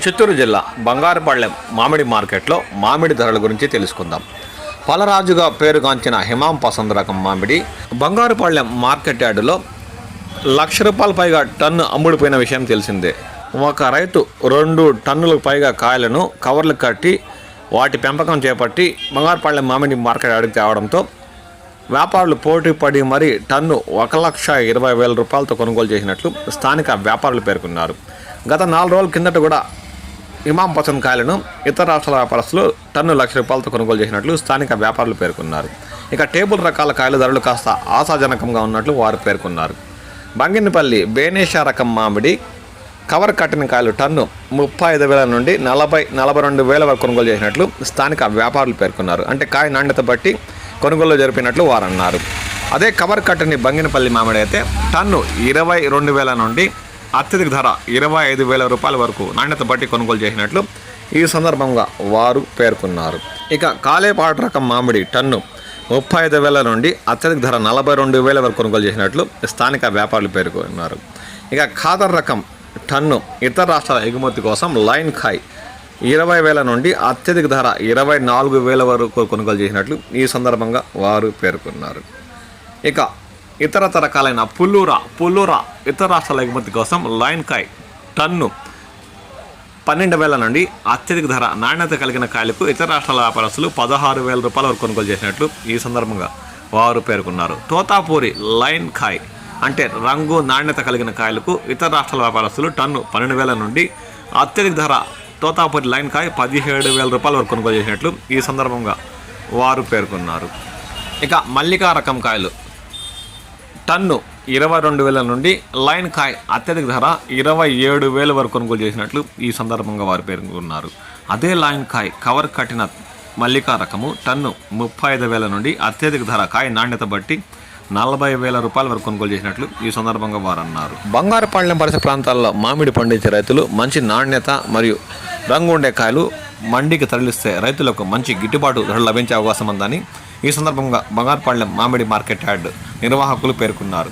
చిత్తూరు జిల్లా బంగారుపాళ్లెం మామిడి మార్కెట్లో మామిడి ధరల గురించి తెలుసుకుందాం. పలరాజుగా పేరుగాంచిన హిమాం పసంద్ రకం మామిడి బంగారుపాళ్లెం మార్కెట్ యార్డులో ₹1,00,000 పైగా టన్ను అమ్ముడిపోయిన విషయం తెలిసిందే. ఒక రైతు 2 టన్నులకు పైగా కాయలను కవర్లు కట్టి వాటి పెంపకం చేపట్టి బంగారుపాళ్లెం మామిడి మార్కెట్ యార్డుకి తేవడంతో వ్యాపారులు పోటీ పడి మరీ టన్ను ₹1,20,000తో కొనుగోలు చేసినట్లు స్థానిక వ్యాపారులు పేర్కొన్నారు. గత 4 రోజుల కిందట కూడా హిమాం పసంద్ కాయలను ఇతర రాష్ట్రాల వ్యాపారస్తులు టన్ను ₹1,00,000 కొనుగోలు చేసినట్లు స్థానిక వ్యాపారులు పేర్కొన్నారు. ఇక టేబుల్ రకాల కాయల ధరలు కాస్త ఆశాజనకంగా ఉన్నట్లు వారు పేర్కొన్నారు. బంగినపల్లి బేనేషా రకం మామిడి కవర్ కట్టిన కాయలు టన్ను 35,000 నుండి 42,000 వరకు కొనుగోలు చేసినట్లు స్థానిక వ్యాపారులు పేర్కొన్నారు. అంటే కాయ నాణ్యత బట్టి కొనుగోలు జరిపినట్లు వారు అన్నారు. అదే కవర్ కట్టని బంగినపల్లి మామిడి అయితే టన్ను 22,000 నుండి అత్యధిక ధర ₹25,000 వరకు నాణ్యత బట్టి కొనుగోలు చేసినట్లు ఈ సందర్భంగా వారు పేర్కొన్నారు. ఇక కాలేపాడు రకం మామిడి టన్ను 35,000 నుండి అత్యధిక ధర 42,000 వరకు కొనుగోలు చేసినట్లు స్థానిక వ్యాపారులు పేర్కొన్నారు. ఇక ఖాదర్ రకం టన్ను ఇతర రాష్ట్రాల ఎగుమతి కోసం లైన్ కాయ్ 20,000 నుండి అత్యధిక ధర 24,000 వరకు కొనుగోలు చేసినట్లు ఈ సందర్భంగా వారు పేర్కొన్నారు. ఇక ఇతరతర రకాలైన పుల్లూరా ఇతర రాష్ట్రాల ఎగుమతి కోసం లైన్ కాయ్ టన్ను 12,000 నుండి అత్యధిక ధర నాణ్యత కలిగిన కాయలకు ఇతర రాష్ట్రాల వ్యాపారస్తులు ₹16,000 వరకు కొనుగోలు చేసినట్లు ఈ సందర్భంగా వారు పేర్కొన్నారు. తోతాపూరి లైన్ కాయ్ అంటే రంగు నాణ్యత కలిగిన కాయలకు ఇతర రాష్ట్రాల వ్యాపారస్తులు టన్ను 12,000 నుండి అత్యధిక ధర తోతాపూరి లైన్ కాయ్ ₹17,000 వరకు కొనుగోలు చేసినట్లు ఈ సందర్భంగా వారు పేర్కొన్నారు. ఇక మల్లికా రకం కాయలు టన్ను 22,000 నుండి లైన్ కాయ్ అత్యధిక ధర 27,000 వరకు కొనుగోలు చేసినట్లు ఈ సందర్భంగా వారు పేర్కొన్నారు. అదే లైన్ కాయ్ కవర్ కట్టిన మల్లికా రకము టన్ను 35,000 నుండి అత్యధిక ధర కాయ నాణ్యత బట్టి ₹40,000 వరకు కొనుగోలు చేసినట్లు ఈ సందర్భంగా వారు అన్నారు. బంగారుపాళ్లెం పరిసర ప్రాంతాల్లో మామిడి పండించే రైతులు మంచి నాణ్యత మరియు రంగు ఉండే కాయలు మండికి తరలిస్తే రైతులకు మంచి గిట్టుబాటు ధరలు లభించే అవకాశం ఉందని ఈ సందర్భంగా బంగారుపాళ్లెం మామిడి మార్కెట్ యార్డ్ నిర్వాహకులు పేర్కొన్నారు.